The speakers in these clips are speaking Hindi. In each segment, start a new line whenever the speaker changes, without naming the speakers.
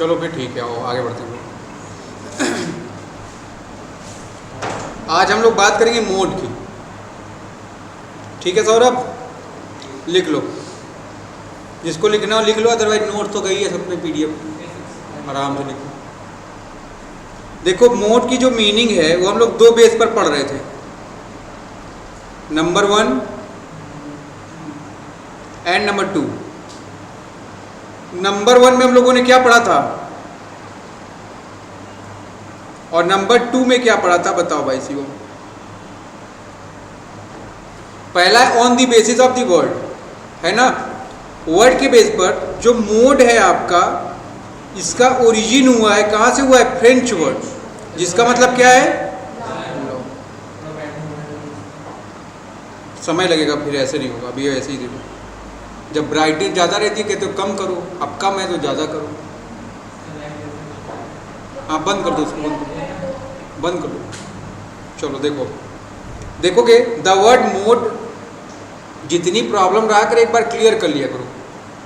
चलो फिर ठीक है, आओ आगे बढ़ते हैं। आज हम लोग बात करेंगे मोड की। ठीक है सौरभ, लिख लो, जिसको लिखना हो लिख लो, अदरवाइज नोट तो गई है सब में PDF, आराम से लिखो। देखो मोड की जो मीनिंग है वो हम लोग दो बेस पर पढ़ रहे थे, नंबर 1 एंड नंबर 2। नंबर 1 में हम लोगों ने क्या पढ़ा था और नंबर 2 में क्या पढ़ा था, बताओ भाई शिवम। पहला है on the basis of the word, है ना, वर्ड के बेस पर जो मोड है आपका, इसका ओरिजिन हुआ है, कहां से हुआ है, फ्रेंच वर्ड, जिसका मतलब क्या है, समय लगेगा, फिर ऐसे नहीं होगा, अभी ऐसे ही देखो। जब ब्राइटनेस ज़्यादा रहती है कहते हो कम करो, अब कम है तो ज़्यादा करो। हाँ बंद कर दो उसको, बंद कर दो। चलो देखो, देखोगे द वर्ड मोड, जितनी प्रॉब्लम रहा कर एक बार क्लियर कर लिया करो।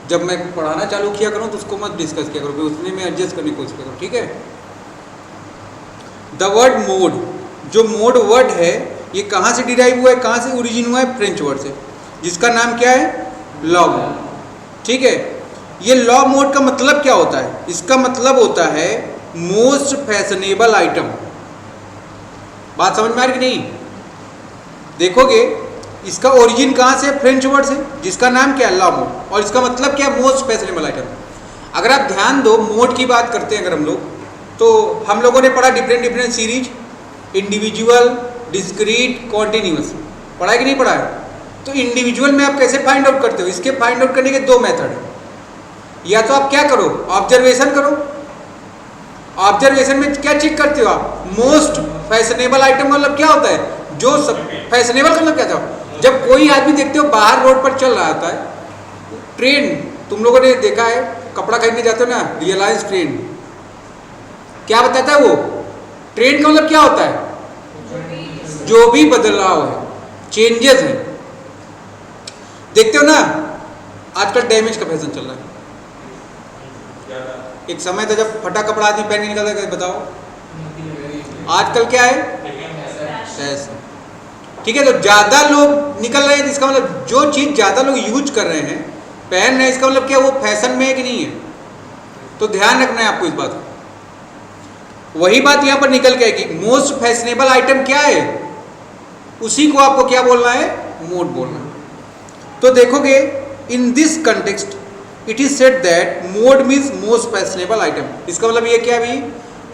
जब मैं पढ़ाना चालू किया करूँ तो उसको मत डिस्कस किया करो, फिर उसमें मैं एडजस्ट करने की कोशिश करो, ठीक है। द वर्ड मोड, जो मोड वर्ड है ये कहाँ से डिराइव हुआ है, कहाँ से ओरिजिन हुआ है, फ्रेंच वर्ड से, जिसका नाम क्या है, लॉ मोड। ठीक है, ये लॉ मोड का मतलब क्या होता है, इसका मतलब होता है मोस्ट फैशनेबल आइटम। बात समझ में आ रही कि नहीं। देखोगे इसका ओरिजिन कहाँ से, फ्रेंच वर्ड से, जिसका नाम क्या है, लॉ मोड, और इसका मतलब क्या है, मोस्ट फैशनेबल आइटम। अगर आप ध्यान दो, मोड की बात करते हैं अगर हम लोग, तो हम लोगों ने पढ़ा different series, individual, discrete, continuous, पढ़ा है कि नहीं पढ़ा है। तो इंडिविजुअल में आप कैसे फाइंड आउट करते हो, इसके फाइंड आउट करने के दो मेथड है। या तो आप क्या करो, ऑब्जर्वेशन करो। ऑब्जर्वेशन में क्या चेक करते हो आप, मोस्ट फैशनेबल आइटम मतलब क्या होता है, जो सब फैशनेबल मतलब क्या था, जब कोई आदमी देखते हो बाहर रोड पर चल रहा होता है, ट्रेन, तुम लोगों ने देखा है, कपड़ा खरीदने जाते हो ना, रिलायंस ट्रेन, क्या बताता है वो, ट्रेन का मतलब क्या होता है, जो भी बदलाव है, चेंजेस है। देखते हो ना आजकल डैमेज का फैशन चल रहा है। एक समय था जब फटा कपड़ा आदमी पहन के निकलता है, बताओ आजकल क्या है, फैशन। ठीक है, तो ज्यादा लोग निकल रहे हैं, इसका मतलब जो चीज ज्यादा लोग यूज कर रहे हैं, पहन रहे हैं, इसका मतलब क्या, वो फैशन में है कि नहीं है। तो ध्यान रखना है आपको इस बात को। वही बात यहां पर निकल के आएगी, मोस्ट फैशनेबल आइटम क्या है, उसी को आपको क्या बोलना है, मोड बोलना है। तो देखोगे in this context it is said that mode means most fashionable item. इसका मतलब ये क्या भी,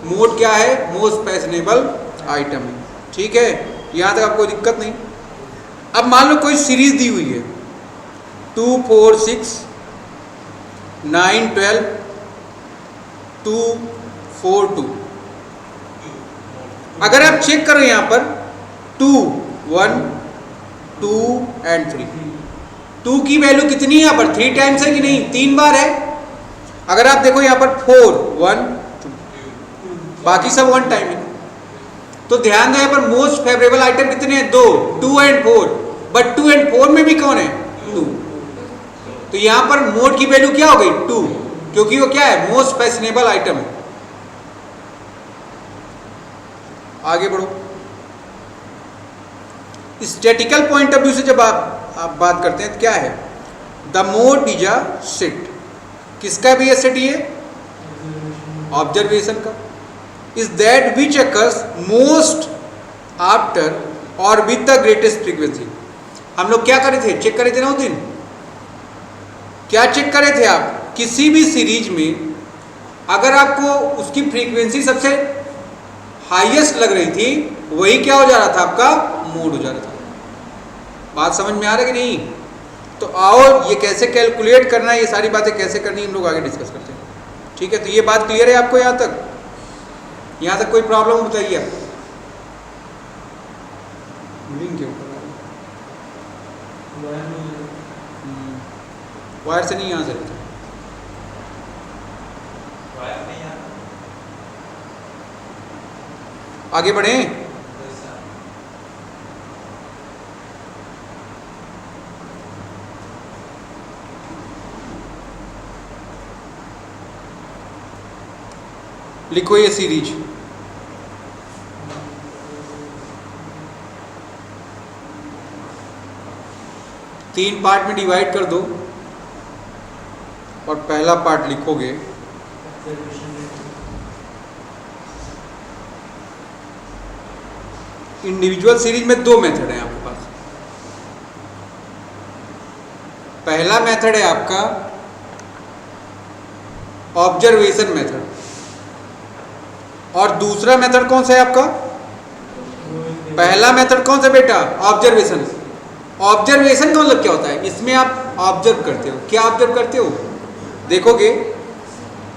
मोड क्या है, मोस्ट फैशनेबल आइटम है। ठीक है, यहां तक आपको दिक्कत नहीं। अब मान लो कोई सीरीज दी हुई है 2, 4, 6, 9, 12, 2, 4, 2। अगर आप चेक करो यहां पर 2, 1, 2 एंड 3, 2 की वैल्यू कितनी है यहाँ पर, 3 टाइम्स है कि नहीं, 3 बार है। अगर आप देखो यहाँ पर 4, 1, 2, बाकी सब 1 टाइम है। तो ध्यान दो यहाँ पर मोस्ट फेवरेबल आइटम कितने हैं, 2, 2 एंड 4, बट 2 एंड 4 में भी कौन है, 2। तो यहाँ पर मोड की वैल्यू क्या हो गई, 2, क्योंकि वो क्या है, मोस्ट फैशनेबल आइटम है। आगे बढ़ो। स्टैटिकल पॉइंट ऑफ व्यू से जब आप बात करते हैं तो क्या है, the mode is a set. किसका भी सेट, ये ऑब्जर्वेशन का। Is that which occurs most after और विद द ग्रेटेस्ट फ्रीक्वेंसी। हम लोग क्या कर रहे थे, चेक कर रहे थे ना उस दिन, क्या चेक कर रहे थे आप, किसी भी सीरीज में अगर आपको उसकी फ्रीक्वेंसी सबसे हाईएस्ट लग रही थी, वही क्या हो जा रहा था, आपका मोड हो जा रहा था। बात समझ में आ रहा है कि नहीं। तो आओ ये कैसे कैलकुलेट करना है, ये सारी बातें कैसे करनी है, हम लोग आगे डिस्कस करते हैं। ठीक है, तो ये बात क्लियर है आपको यहाँ तक, यहाँ तक कोई प्रॉब्लम बताइए आप। लिंक क्यों कर रहा है, वायर से नहीं, यहाँ से रहता, आगे बढ़ें। लिखो ये सीरीज, तीन पार्ट में डिवाइड कर दो और पहला पार्ट लिखोगे इंडिविजुअल सीरीज में दो मेथड है आपके पास। पहला मेथड है आपका ऑब्जर्वेशन मेथड और दूसरा मेथड कौन सा है आपका? पहला मेथड कौन सा बेटा? ऑब्जर्वेशन। ऑब्जर्वेशन का मतलब क्या होता है? इसमें आप ऑब्जर्व करते हो। क्या ऑब्जर्व करते हो? देखोगे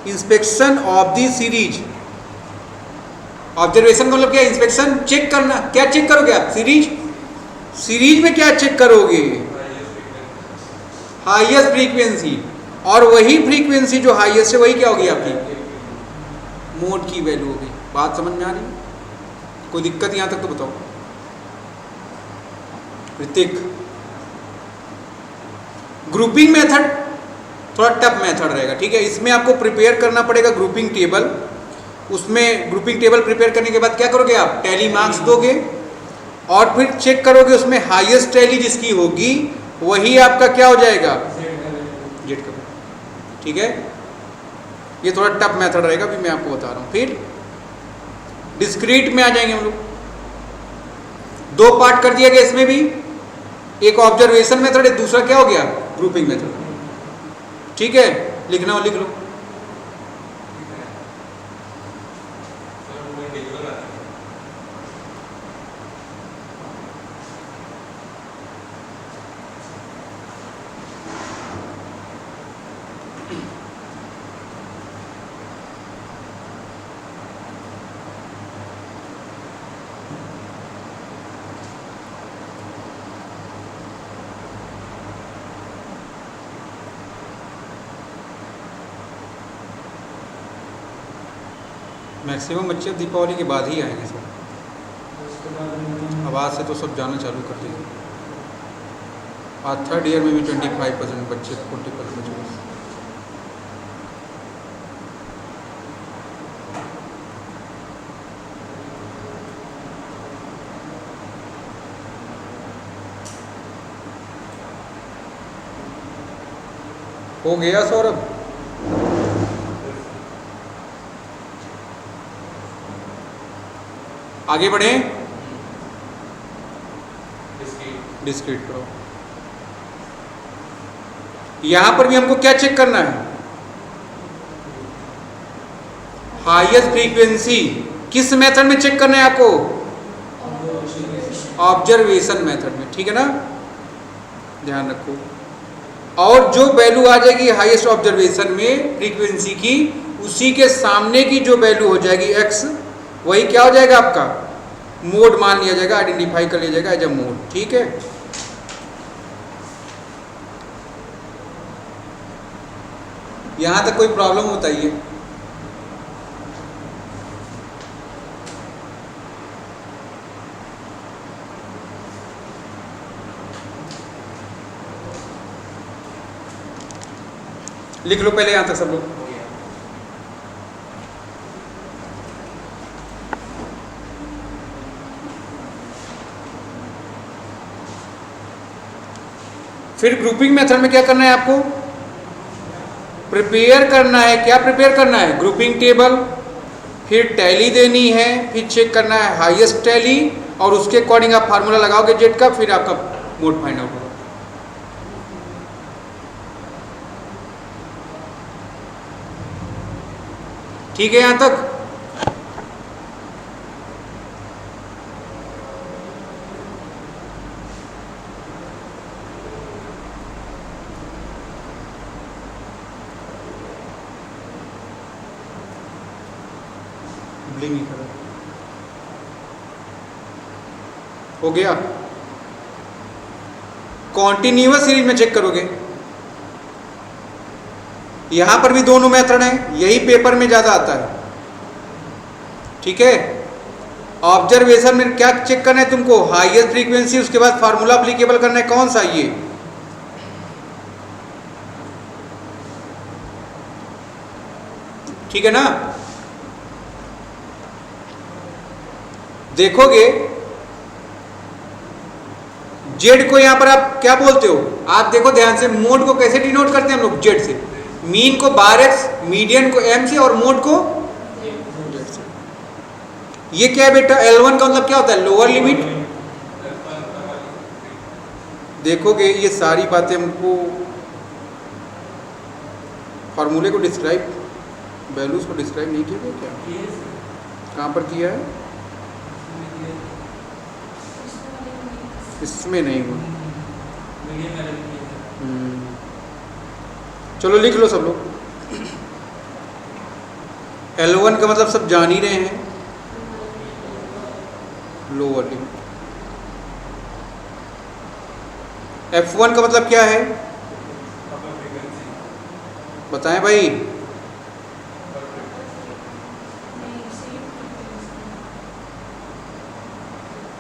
inspection of the series. Observation का मतलब क्या? इंस्पेक्शन, चेक करना। क्या चेक करोगे आप? सीरीज। सीरीज में क्या चेक करोगे? हाईएस्ट फ्रीक्वेंसी, और वही फ्रीक्वेंसी जो हाईएस्ट है वही क्या होगी आपकी? मोड की वैल्यू होगी। बात समझ में आ रही है? कोई दिक्कत यहां तक तो बताओ ऋतिक। ग्रुपिंग मेथड थोड़ा टफ मेथड रहेगा, ठीक है। इसमें आपको प्रिपेयर करना पड़ेगा ग्रुपिंग टेबल। उसमें ग्रुपिंग टेबल प्रिपेयर करने के बाद क्या करोगे आप? टैली मार्क्स दोगे और फिर चेक करोगे उसमें हाईएस्ट टैली जिसकी होगी वही आपका क्या हो जाएगा? जेड का, ठीक है। ये थोड़ा टफ मेथड रहेगा, अभी मैं आपको बता रहा हूं। फिर डिस्क्रीट में आ जाएंगे हम लोग। दो पार्ट कर दिया गया इसमें भी, एक ऑब्जर्वेशन मेथड है, दूसरा क्या हो गया? ग्रुपिंग मेथड, ठीक है। लिखना हो लिख लो। मैक्सिमम बच्चे दीपावली के बाद ही आएंगे सब। आवाज़ से तो सब जाना चालू कर देंगे। आज थर्ड ईयर में भी 25% बच्चे, 40% बच्चे बस। हो गया सौरभ? आगे बढ़े। डिस्क्रीट करो। यहां पर भी हमको क्या चेक करना है? Highest frequency. किस मेथड में चेक करना है आपको? ऑब्जर्वेशन मेथड में, ठीक है ना। ध्यान रखो। और जो वैल्यू आ जाएगी हाईएस्ट ऑब्जर्वेशन में फ्रीक्वेंसी की, उसी के सामने की जो वैल्यू हो जाएगी एक्स, वही क्या हो जाएगा आपका? मोड मान लिया जाएगा, आइडेंटिफाई कर लिया जाएगा एज अ मोड, ठीक है। यहां तक कोई प्रॉब्लम होता ही है? लिख लो पहले यहां तक सब लोग। फिर ग्रुपिंग मेथड में क्या करना है आपको? प्रिपेयर करना है। क्या प्रिपेयर करना है? ग्रुपिंग टेबल, फिर टैली देनी है, फिर चेक करना है हाईएस्ट टैली, और उसके अकॉर्डिंग आप फार्मूला लगाओगे जेड का, फिर आपका मोड फाइंड आउट होगा। ठीक है यहां तक? नहीं करा। हो गया। कॉन्टिन्यूअस सीरीज में चेक करोगे, यहां पर भी दोनों मेथड हैं, यही पेपर में ज्यादा आता है, ठीक है। ऑब्जर्वेशन में क्या चेक करना है तुमको? हाईएस्ट फ्रीक्वेंसी, उसके बाद फार्मूला अप्लीकेबल करना है। कौन सा? ये ठीक है ना। देखोगे जेड को यहां पर आप क्या बोलते हो, आप देखो ध्यान से, मोड को कैसे डिनोट करते हैं हम लोग, जेड से, मीन को बार एक्स, मीडियन को एम से और मोड को जेड से। ये क्या है बेटा, L1 का मतलब क्या होता है, लोअर लिमिट। देखोगे ये सारी बातें हमको फॉर्मूले को डिस्क्राइब, वैल्यूज को डिस्क्राइब नहीं किया गया क्या, कहाँ पर किया है, इसमें नहीं हुआ। चलो लिख लो सब लोग। L1 का मतलब सब जान ही रहे हैं, लोअर लिमिट। F1 का मतलब क्या है, बताएं भाई।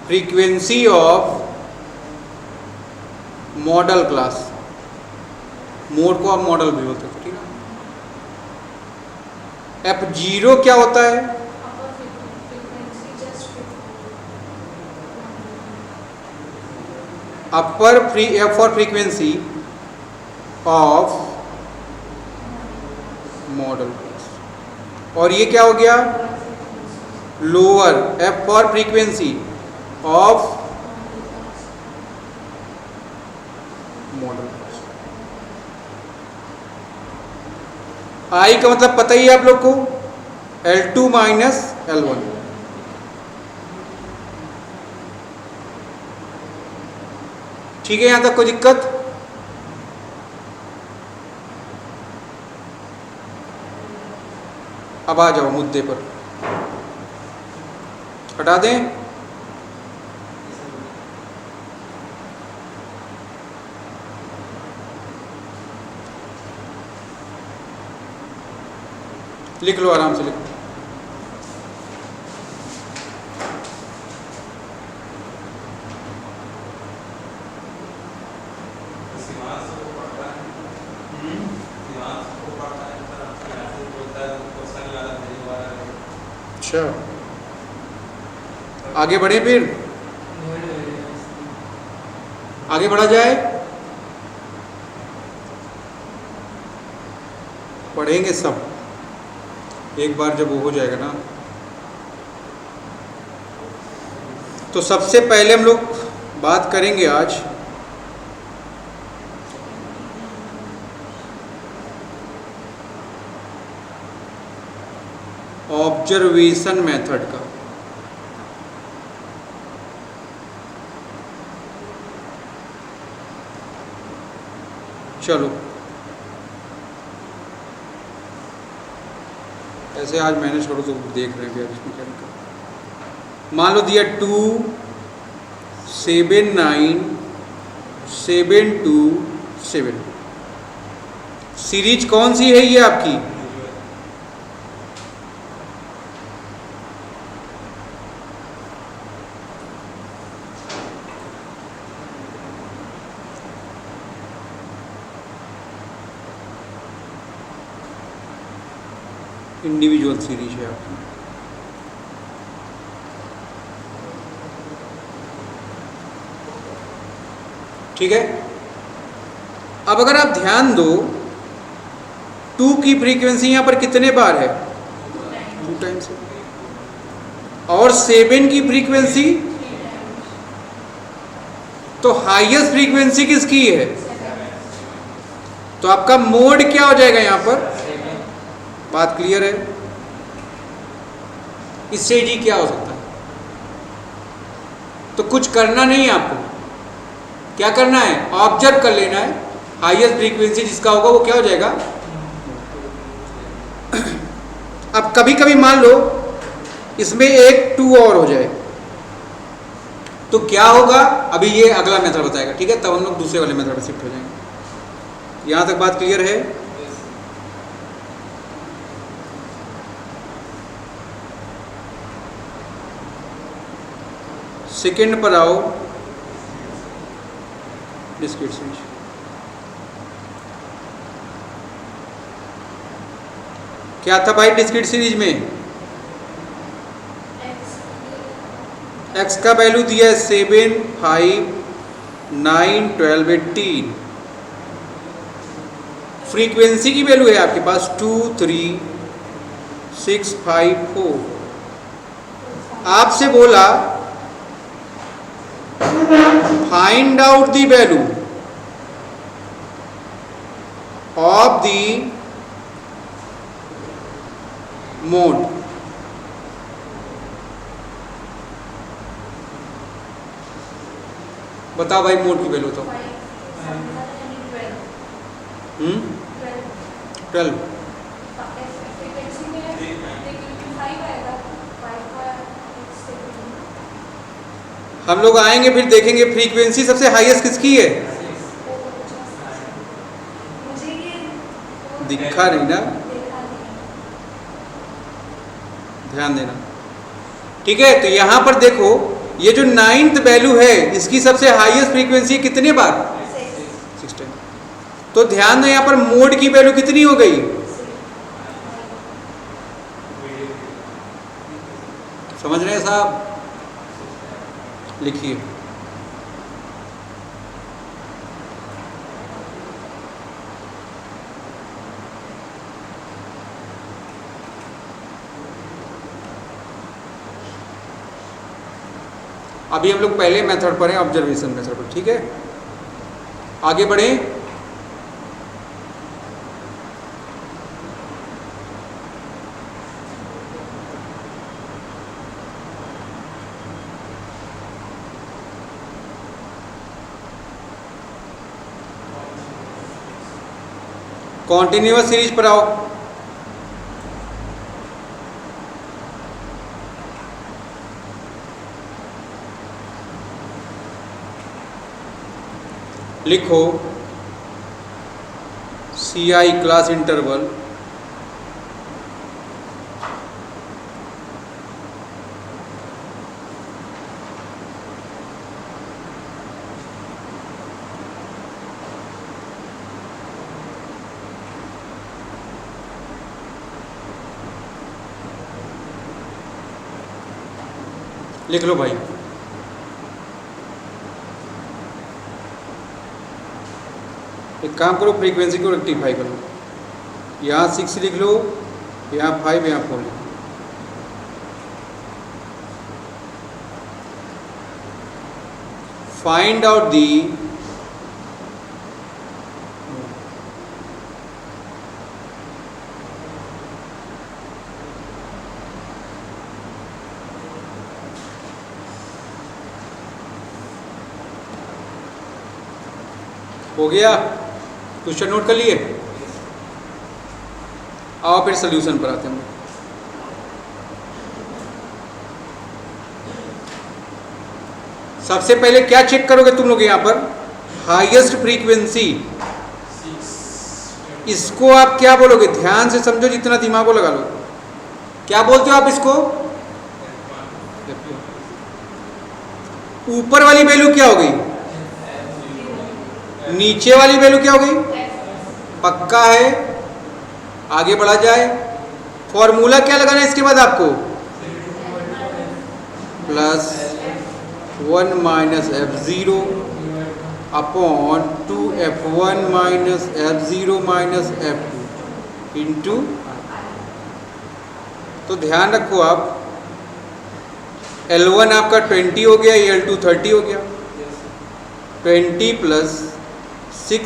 Frequency of model class, mode को आप मॉडल भी बोलते हैं, ठीक है। F0 क्या होता है, अपर F for frequency of model class. और ये क्या हो गया, lower F for frequency of model class. I का मतलब पता ही है आप लोग को, L2 माइनस L1। ठीक है, यहां तक कोई दिक्कत, अब आ जाओ मुद्दे पर, हटा दें। लिख लो, आराम से लिखो। अच्छा, आगे बढ़े, फिर आगे बढ़ा जाए, पढ़ेंगे सब एक बार जब वो हो जाएगा ना। तो सबसे पहले हम लोग बात करेंगे आज ऑब्जर्वेशन मेथड का। चलो, ऐसे आज मैनेज करो तो देख रहे हैं भैया इसमें क्या निकला। मान लो दिया 2 7 9 7 2 7, सीरीज कौन सी है ये आपकी, इंडिविजुअल सीरीज है आपकी। ठीक है, अब अगर आप ध्यान दो 2 की फ्रीक्वेंसी यहां पर कितने बार है, 2 टाइम्स है, और 7 की फ्रीक्वेंसी, तो हाईएस्ट फ्रीक्वेंसी किसकी है, तो आपका मोड क्या हो जाएगा यहां पर, बात क्लियर है। इससे जी क्या हो सकता है, तो कुछ करना नहीं है आपको, क्या करना है, ऑब्जर्व कर लेना है, हाईएस्ट फ्रीक्वेंसी जिसका होगा वो क्या हो जाएगा। अब कभी कभी मान लो इसमें एक 2 और हो जाए तो क्या होगा, अभी ये अगला मेथड बताएगा, ठीक है, तब हम लोग दूसरे वाले मेथड पर शिफ्ट हो जाएंगे। यहां तक बात क्लियर है। सेकेंड पर आओ, डिस्क्रीट सीरीज। क्या था भाई डिस्क्रीट सीरीज में, एक्स का वैल्यू दिया है 7, 5, 9, 12, 18। फ्रीक्वेंसी की वैल्यू है आपके पास 2, 3, 6, 5, 4। आपसे बोला find out the value of the mode. बताओ भाई मोड की वैल्यू तो 12। हम लोग आएंगे फिर देखेंगे फ्रीक्वेंसी सबसे हाईएस्ट किसकी है। दिखा नहीं ना, ध्यान देना। ठीक है, तो यहां पर देखो ये जो 9th वैल्यू है इसकी सबसे हाईएस्ट फ्रीक्वेंसी कितने बार 16। तो ध्यान दो यहां पर मोड की वैल्यू कितनी हो गई। समझ रहे हैं साहब, लिखिए। अभी हम लोग पहले मेथड पर हैं, ऑब्जर्वेशन मेथड पर। ठीक है, आगे बढ़ें। कॉन्टिन्यूअस सीरीज पर आओ। लिखो CI क्लास इंटरवल लिख लो भाई। एक काम करो, फ्रीक्वेंसी को रेक्टिफाई करो। यहाँ 6 लिख लो, यहाँ 5, यहाँ 4 लिख लो। फाइंड आउट दी हो गया। क्वेश्चन नोट कर लिए। आओ फिर सोल्यूशन पर आते हैं। सबसे पहले क्या चेक करोगे तुम लोग यहाँ पर, हाईएस्ट फ्रीक्वेंसी। इसको आप क्या बोलोगे, ध्यान से समझो, जितना दिमाग को लगा लो। क्या बोलते हो आप इसको। ऊपर वाली वैल्यू क्या हो गई, नीचे वाली वैल्यू क्या हो गई, पक्का है। आगे बढ़ा जाए। फॉर्मूला क्या लगाना है इसके बाद आपको, +1 - f0 upon 2f1 - f0 - f2 into. तो ध्यान रखो आप, L1 आपका 20 हो गया, L2 30 हो गया। 20 + 6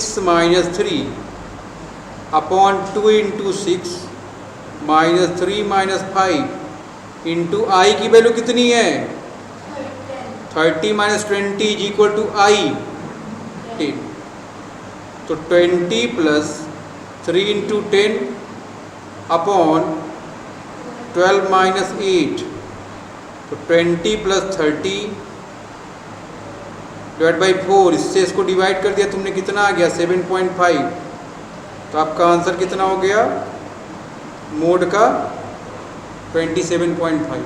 - 3 अपॉन 2 इंटू 6 -3 - 5 इंटू आई की वैल्यू कितनी है 30 - 20 = I 10। तो 20 + 3 इंटू 10 अपॉन 12 - 8। तो 20 + 30 /4। इससे इसको डिवाइड कर दिया तुमने, कितना आ गया 7.5। तो आपका आंसर कितना हो गया मोड का 27.5।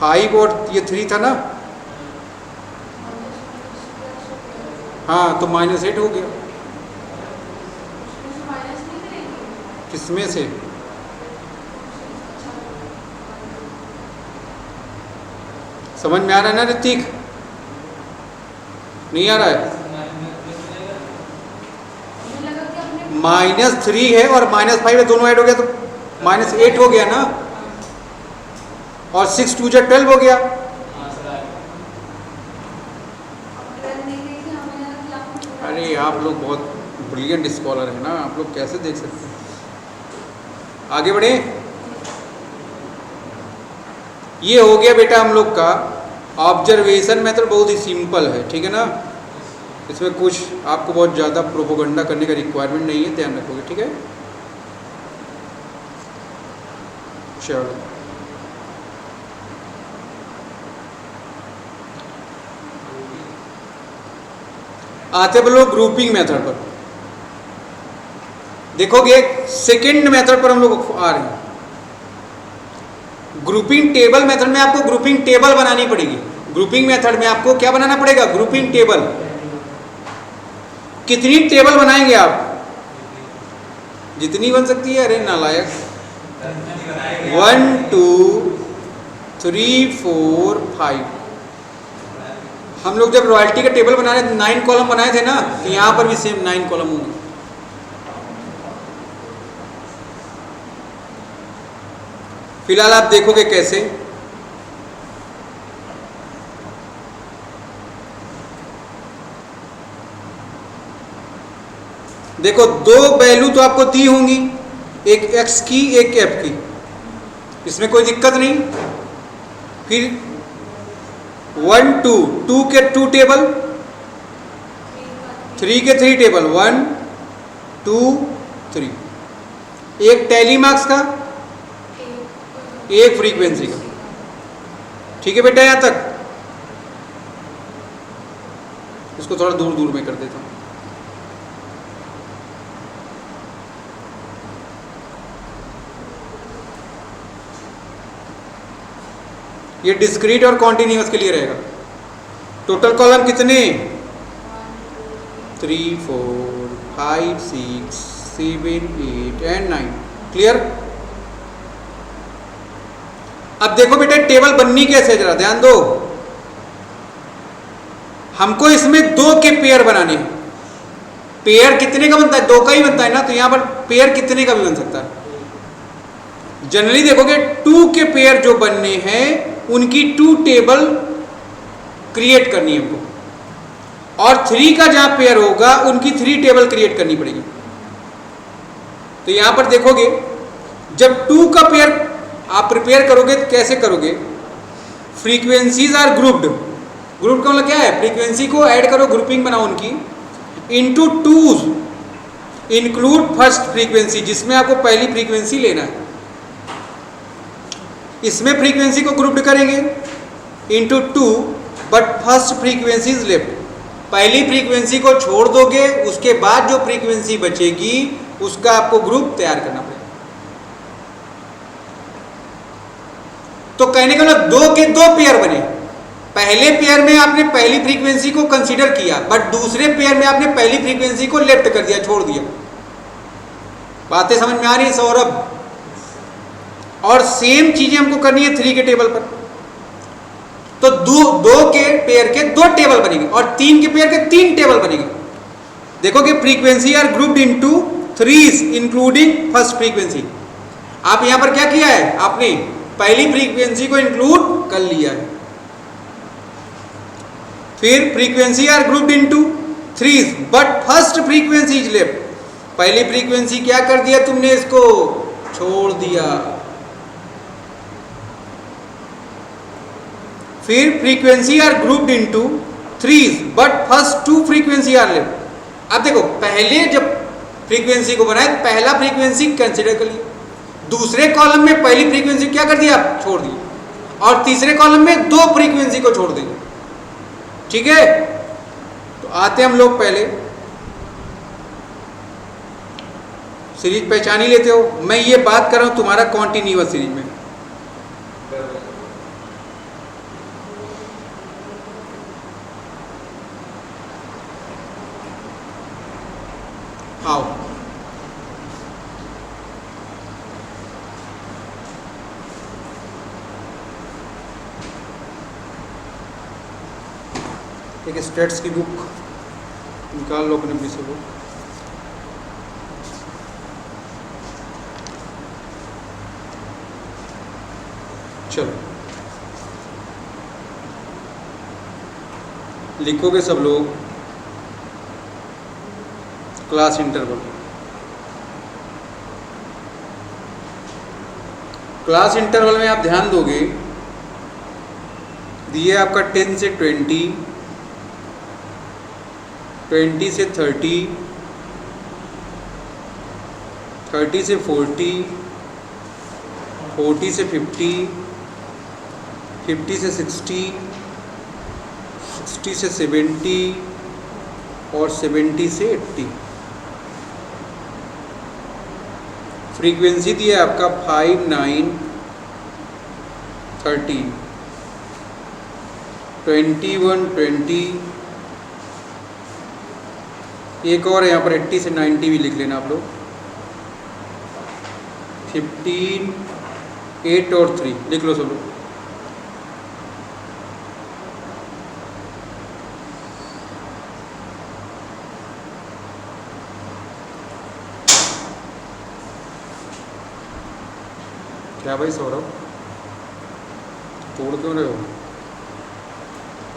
हाई और ये 3 था ना, हाँ, तो -8 हो गया। किसमें से, समझ में आ रहा है ना ऋतिक? नहीं आ रहा है? -3 है और -5 है, दोनों ऐड हो गया तो -8 हो गया ना, और 6 2 जा 12 हो गया। अरे आप लोग बहुत ब्रिलियंट स्कॉलर है ना, आप लोग कैसे देख सकते हैं? आगे बढ़े। ये हो गया बेटा हम लोग का ऑब्जर्वेशन मेथड, बहुत ही सिंपल है, ठीक है ना। इसमें कुछ आपको बहुत ज़्यादा प्रोपोगंडा करने का रिक्वायरमेंट नहीं है, ध्यान रखोगे, ठीक है। चलो आते बोलो ग्रुपिंग मेथड पर। देखोगे सेकंड मेथड पर हम लोग आ रहे हैं। ग्रुपिंग टेबल मेथड में आपको ग्रुपिंग टेबल बनानी पड़ेगी। ग्रुपिंग मेथड में आपको क्या बनाना पड़ेगा? Grouping table. कितनी टेबल बनाएंगे आप? जितनी बन सकती है। अरे नालायक, 1 2 3 4 5। हम लोग जब रॉयल्टी का टेबल बना रहे 9 कॉलम बनाए थे ना, तो यहां पर भी सेम 9 कॉलम होंगे। फिलहाल आप देखोगे कैसे। देखो दो वैल्यू तो आपको दी होंगी, एक x की एक f की, इसमें कोई दिक्कत नहीं। फिर 1 2 2 के 2 टेबल, 3 के 3 टेबल, 1 2 3, एक टैली मार्क्स का, एक फ्रीक्वेंसी का। ठीक है बेटा, यहां तक। इसको थोड़ा दूर दूर में कर देता हूं। ये डिस्क्रीट और कॉन्टिन्यूअस के लिए रहेगा। टोटल कॉलम कितने? 3 4 5 6 7 8 एंड 9। क्लियर? अब देखो बेटा टेबल बननी कैसे, जरा ध्यान दो। हमको इसमें 2 के पेयर बनाने हैं। पेयर कितने का बनता है? 2 का ही बनता है ना, तो यहां पर पेयर कितने का भी बन सकता है। जनरली देखोगे 2 के पेयर जो बनने हैं उनकी 2 टेबल क्रिएट करनी है हमको, और 3 का जहां पेयर होगा उनकी 3 टेबल क्रिएट करनी पड़ेगी। तो यहां पर देखोगे जब 2 का पेयर आप प्रिपेयर करोगे तो कैसे करोगे? Frequencies are grouped. ग्रुप का मतलब क्या है? फ्रीक्वेंसी को ऐड करो, ग्रुपिंग बनाओ उनकी, इनटू 2 इंक्लूड फर्स्ट फ्रीक्वेंसी, जिसमें आपको पहली फ्रीक्वेंसी लेना है। इसमें फ्रीक्वेंसी को ग्रुप्ड करेंगे into 2, but first frequency is left. पहली फ्रीक्वेंसी को छोड़ दोगे, उसके बाद जो फ्रीक्वेंसी बचेगी उसका आपको ग्रुप तैयार करना पड़ेगा। तो कहने का मतलब 2 के 2 पेयर बने। पहले पेयर में आपने पहली फ्रीक्वेंसी को कंसीडर किया, बट दूसरे पेयर में आपने पहली फ्रीक्वेंसी को लेफ्ट कर दिया, छोड़ दिया। बातें समझ में आ रही है सौरभ? और सेम चीजें हमको करनी है 3 के टेबल पर। तो 2 के पेयर के 2 टेबल बनेंगे और 3 के पेयर के 3 टेबल बनेंगे। देखो कि frequency are grouped into 3 including first frequency. आप यहां पर क्या किया है? आपने पहली फ्रीक्वेंसी को इंक्लूड कर लिया है। फिर frequency are grouped into 3 but first frequency is left. पहली फ्रीक्वेंसी क्या कर दिया तुमने? इसको छोड़ दिया। फिर frequency are grouped into 3 but first 2 frequency are left. अब देखो पहले जब फ्रीक्वेंसी को बनाए पहला फ्रीक्वेंसी कंसीडर कर लिया, दूसरे कॉलम में पहली फ्रीक्वेंसी क्या कर दिया? छोड़ दी, और तीसरे कॉलम में 2 फ्रीक्वेंसी को छोड़ देंगे। ठीक है, तो आते हम लोग पहले सीरीज पहचान ही लेते हो। मैं ये बात कर रहा हूं तुम्हारा कॉन्टिन्यूअस सीरीज में। आओ एक स्टेट्स की बुक निकाल लो अपने पीछे को। चलो लिखोगे सब लोग क्लास इंटरवल। क्लास इंटरवल में आप ध्यान दोगे, दिए आपका 10 से 20, 20 से 30, 30 से 40, 40 से 50, 50 से 60, 60 से 70 और 70 से 80। फ्रीक्वेंसी दिया है आपका 5, 9, 13, 21, 20। एक और है यहाँ पर 80 से 90 भी लिख लेना आप लोग। 15, 8 और 3 लिख लो सब लोग। क्या भाई सौरभ, तोड़ क्यों रहे हो?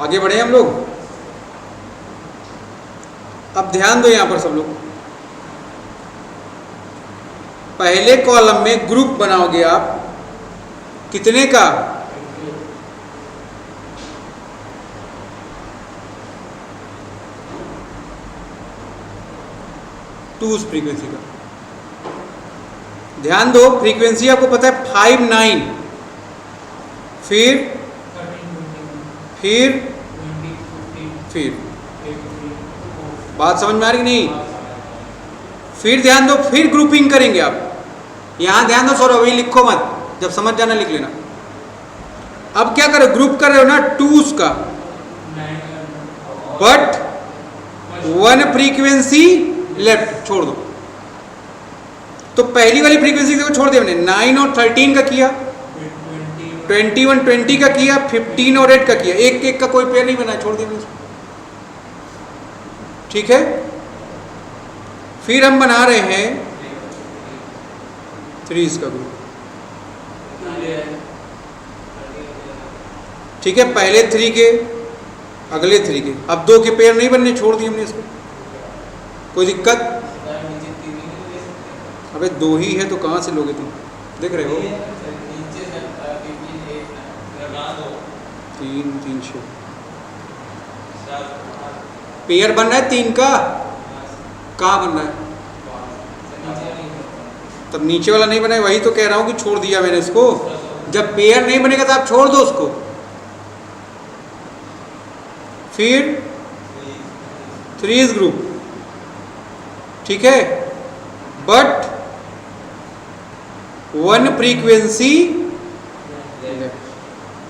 आगे बढ़े हम लोग। अब ध्यान दो यहां पर सब लोग, पहले कॉलम में ग्रुप बनाओगे आप कितने का? टू फ्रीक्वेंसी का। ध्यान दो, फ्रीक्वेंसी आपको पता है 5, 9, फिर बात समझ में आ रही नहीं? फिर ध्यान दो, फिर ग्रुपिंग करेंगे आप। यहां ध्यान दो सौरभ, वही लिखो मत, जब समझ जाना लिख लेना। अब क्या करो, ग्रुप कर रहे हो ना टूस का, बट 1 फ्रीक्वेंसी लेफ्ट छोड़ दो। तो पहली वाली फ्रीक्वेंसी को छोड़ दिया मैंने, 9 और 13 का किया, 21, 20 का किया, 15 और 8 का किया। एक एक का कोई पेयर नहीं बना, छोड़ दिया मैंने उसको। ठीक है, फिर हम बना रहे हैं 3 का ग्रुप। ठीक है, पहले 3 के, अगले 3 के। अब 2 के पेयर नहीं बनने, छोड़ दिए हमने इसको। कोई दिक्कत? अबे 2 ही है तो कहाँ से लोगे तुम? देख रहे हो 3, 3, 6 पेयर बन रहा है 3 का। कहाँ बन रहा है? तब नीचे वाला नहीं बना है, वही तो कह रहा हूँ कि छोड़ दिया मैंने इसको। जब पेयर नहीं बनेगा तो आप छोड़ दो उसको। फिर 3 ग्रुप, ठीक है, बट 1 फ्रीक्वेंसी,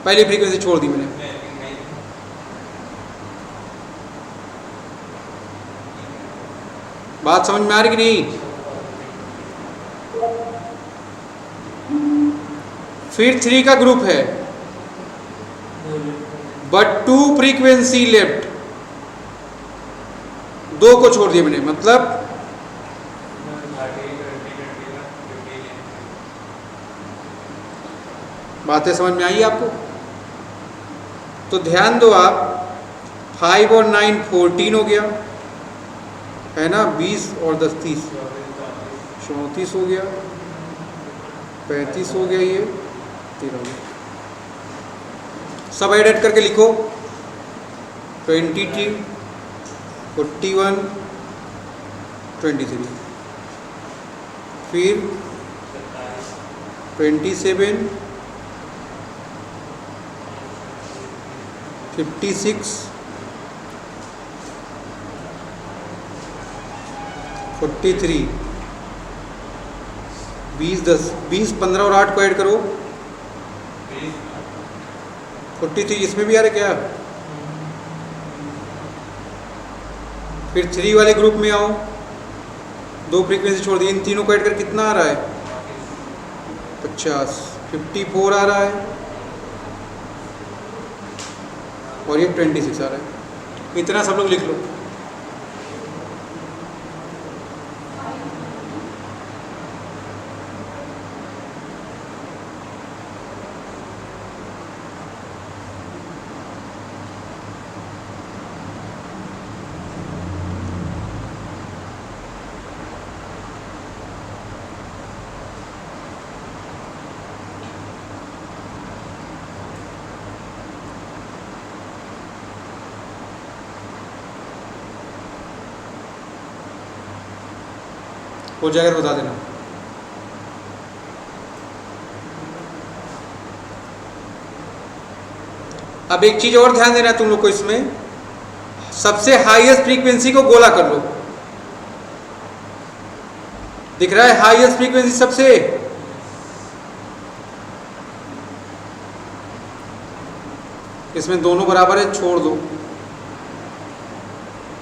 पहली फ्रीक्वेंसी छोड़ दी मैंने। बात समझ में आ रही कि नहीं? फिर 3 का ग्रुप है, बट 2 फ्रीक्वेंसी लेफ्ट, 2 को छोड़ दिया मैंने। मतलब बातें समझ में आई आपको? तो ध्यान दो आप, 5 और 9 14 हो गया है ना, 20 और 10 30, 34 हो गया, 35 हो गया, ये 13 हो गया। सब ऐड करके लिखो, 22, 41, 23, फिर 27, 56, 43, 20, 10, 20, 15 और 8 को ऐड करो, 43। इसमें भी आ रहा है क्या? फिर 3 वाले ग्रुप में आओ, 2 फ्रीक्वेंसी छोड़ दी, इन तीनों को ऐड कर कितना आ रहा है? 50, 54 आ रहा है, और ये 26 आ रहा है। इतना सब लोग लिख लो। हो जाएगा तो बता देना। अब एक चीज और ध्यान देना तुम लोग को, इसमें सबसे हाईएस्ट फ्रीक्वेंसी को गोला कर लो। दिख रहा है हाईएस्ट फ्रीक्वेंसी सबसे? इसमें दोनों बराबर है, छोड़ दो।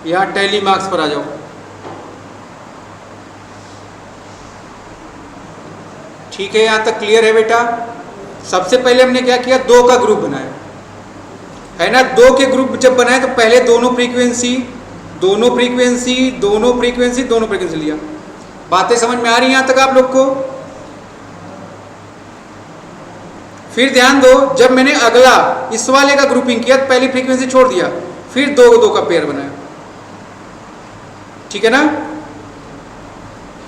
यहां टैली मार्क्स पर आ जाओ। ठीक है, यहां तक क्लियर है बेटा? सबसे पहले हमने क्या किया, दो का ग्रुप बनाया है ना। दो के ग्रुप जब बनाए तो पहले दोनों फ्रीक्वेंसी लिया। बातें समझ में आ रही हैं यहां तक आप लोग को? फिर ध्यान दो, जब मैंने अगला इस वाले का ग्रुपिंग किया तो पहली फ्रीक्वेंसी छोड़ दिया, फिर दो का पेयर बनाया। ठीक है ना?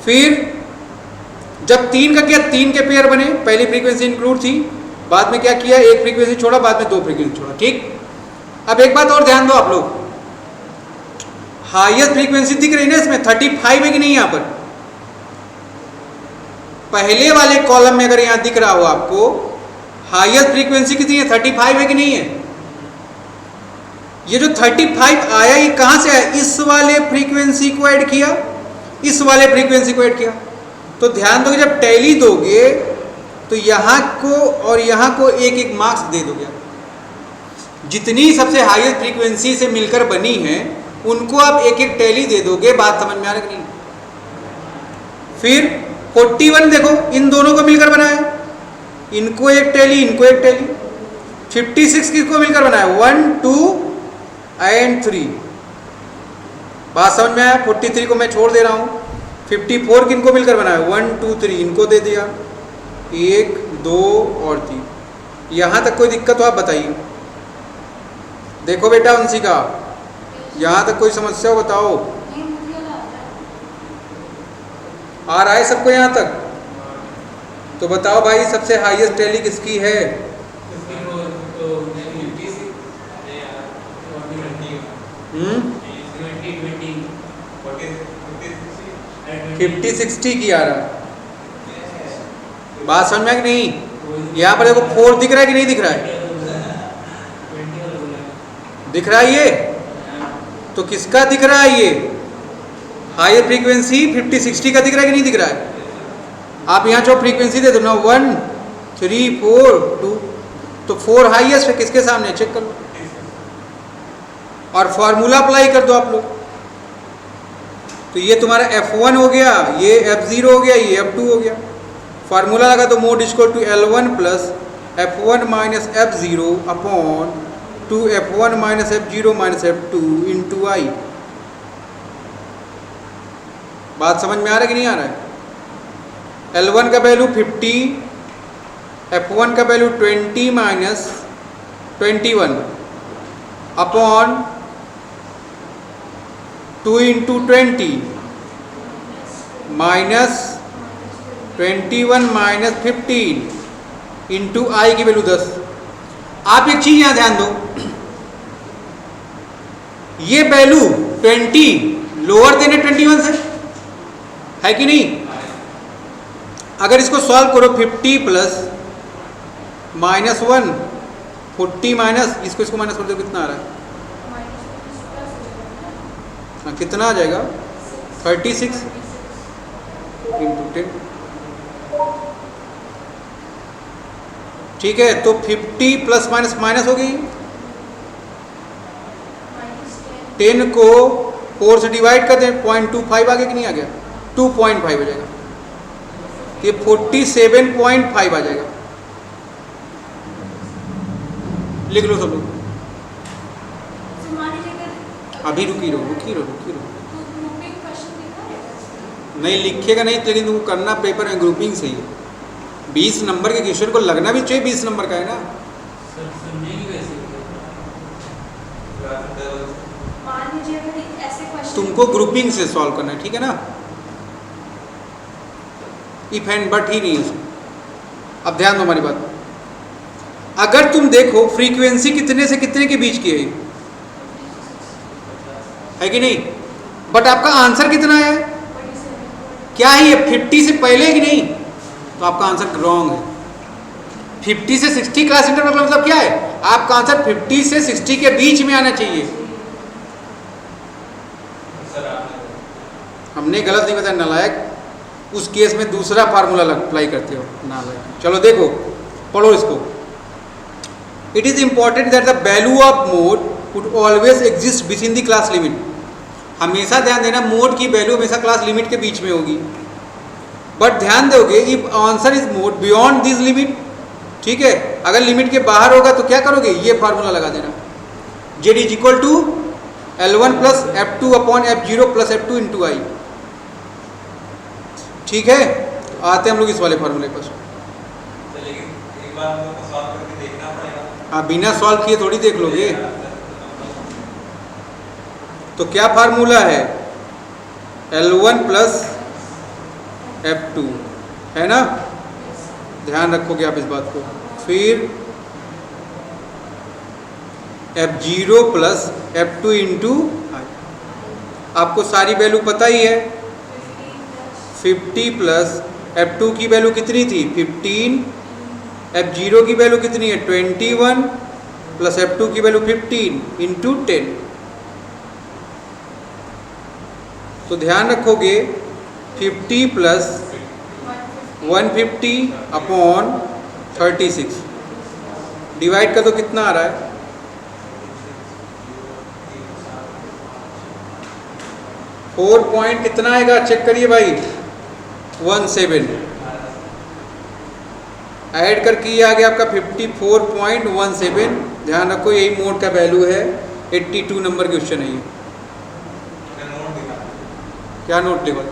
फिर जब 3 का किया, 3 के पेयर बने, पहली फ्रीक्वेंसी इंक्लूड थी, बाद में क्या किया, एक फ्रीक्वेंसी छोड़ा, बाद में 2 फ्रीक्वेंसी छोड़ा। ठीक। अब एक बात और ध्यान दो आप लोग, हाईएस्ट फ्रीक्वेंसी दिख रही ना इसमें, 35 है कि नहीं? यहां पर पहले वाले कॉलम में अगर यहां दिख रहा हो आपको, हाईएस्ट फ्रीक्वेंसी कितनी है, 35 है कि नहीं है? ये जो 35 आया ये कहां से आया? इस वाले फ्रीक्वेंसी को ऐड किया, इस वाले फ्रीक्वेंसी को ऐड किया। तो ध्यान दो, जब टैली दोगे तो यहां को और यहां को एक एक मार्क्स दे दोगे। जितनी सबसे हाईएस्ट फ्रीक्वेंसी से मिलकर बनी है उनको आप एक एक टैली दे दोगे। बात समझ में आ रहा है कि नहीं? फिर 41 देखो, इन दोनों को मिलकर बनाया, इनको एक टैली, इनको एक टैली। 56 किसको मिलकर बनाया, 1 2 और 3। बात समझ में आया? 43 को मैं छोड़ दे रहा हूं। 54 किनको मिलकर बनाया, 1 2 3, इनको दे दिया, 1 2 और 3। यहां तक कोई दिक्कत हो आप बताइए। देखो बेटा अंशिका, यहां तक कोई समस्या हो बताओ। आ रहा है सबको यहां तक? तो बताओ भाई, सबसे हाईएस्ट टैली किसकी है? 50-60 की आ रहा है। बात समझ में कि नहीं? यहाँ पर देखो 4 दिख रहा है कि नहीं दिख रहा है? दिख रहा है ये? तो किसका दिख रहा है ये? हायर फ्रीक्वेंसी 50-60 का दिख रहा है कि नहीं दिख रहा है? आप यहाँ जो फ्रीक्वेंसी दे दो ना, 1 3 4 2, तो 4 हाईएस्ट है, किसके सामने चेक कर लो और फॉर्मूला अप्लाई कर दो आप लोग। तो ये तुम्हारा F1 हो गया, ये F0 हो गया, ये F2 हो गया। फार्मूला लगा तो mode equal to L1 plus F1 minus F0 upon 2F1 minus F0 minus F2 into i. बात समझ में आ रहा है कि नहीं आ रहा है? L1 का वैल्यू 50, F1 का value 20 minus 21 upon 2 into 20 minus 21 minus 15 into i की वैल्यू 10। आप एक चीज यहां ध्यान दो, ये वैल्यू 20 लोअर देन 21 से है कि नहीं? अगर इसको सॉल्व करो 50 प्लस माइनस 1 40 माइनस इसको माइनस कर दो, कितना आ रहा है? हाँ, कितना आ जाएगा? 36 इंटू 10। ठीक है, तो 50 प्लस माइनस माइनस हो गई, 10 को 4 से डिवाइड कर दें, 0.25 आ गया कि नहीं आ गया? 2.5 आ जाएगा, ये 47.5 आ जाएगा। लिख लो सब लोग। अभी रुकी रहो। नहीं लिखेगा नहीं, लेकिन तुमको करना पेपर में ग्रुपिंग से ही। 20 नंबर के क्वेश्चन को लगना भी चाहिए 20 नंबर का है ना। तुमको ग्रुपिंग से सॉल्व करना है, ठीक है ना। इफ एंड बट ही नहीं है। अब ध्यान दो हमारी बात। अगर तुम देखो फ्रीक्वेंसी कितने से कितने के बीच की है कि नहीं, बट आपका आंसर कितना है, क्या है ये 50 से पहले है कि नहीं, तो आपका आंसर रॉन्ग है। 50 से 60 क्लास इंटरवल का मतलब क्या है, आपका आंसर 50 से 60 के बीच में आना चाहिए। हमने गलत नहीं बताया नालायक, उस केस में दूसरा फार्मूला अप्लाई करते हो नालायक। चलो देखो पढ़ो इसको। It is important that the value of mode would always exist with in the class limit. हमेशा ध्यान देना मोड की वैल्यू हमेशा क्लास लिमिट के बीच में होगी। बट ध्यान दोगे if answer is mode beyond this limit, ठीक है, अगर लिमिट के बाहर होगा तो क्या करोगे, ये फार्मूला लगा देना, z is equal to L1 plus F2 upon F0 plus F2 into i. ठीक है, आते हैं हम लोग इस वाले फार्मूले पर।
लेकिन एक बार हमको सॉल्व करके देखना पड़ेगा।
हाँ, बिना सॉल्व किए थोड़ी देख लोगे। तो क्या फार्मूला है, L1 प्लस F2 है ना, ध्यान रखोगे आप इस बात को। फिर F0 प्लस F2 इंटू आई। आपको सारी वैल्यू पता ही है। 50 प्लस F2 की वैल्यू कितनी थी 15, F0 की वैल्यू कितनी है 21 प्लस F2 की वैल्यू 15 इंटू 10। तो ध्यान रखोगे 50 प्लस 150 अपॉन 36 डिवाइड कर दो, कितना आ रहा है 4 पॉइंट कितना आएगा, चेक करिए भाई 17। ऐड कर किया आ गया आपका 54.17। ध्यान रखो यही मोड का वैल्यू है। 82 नंबर क्वेश्चन है ये। क्या नोट लेवल,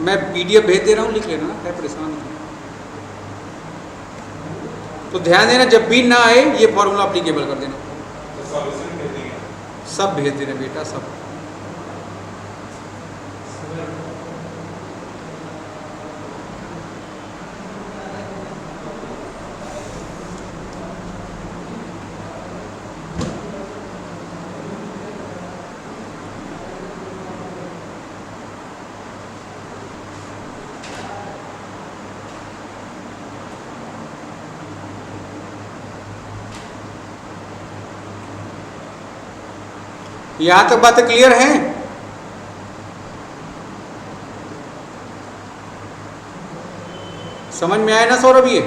मैं PDF भेज दे रहा हूँ, लिख लेना ना, क्या परेशान हो। तो ध्यान देना जब भी ना आए ये फॉर्मूला अप्लीकेबल कर देना। सब भेज देना बेटा, सब। यहां तक बातें क्लियर हैं? समझ में आया ना सौरभ ये?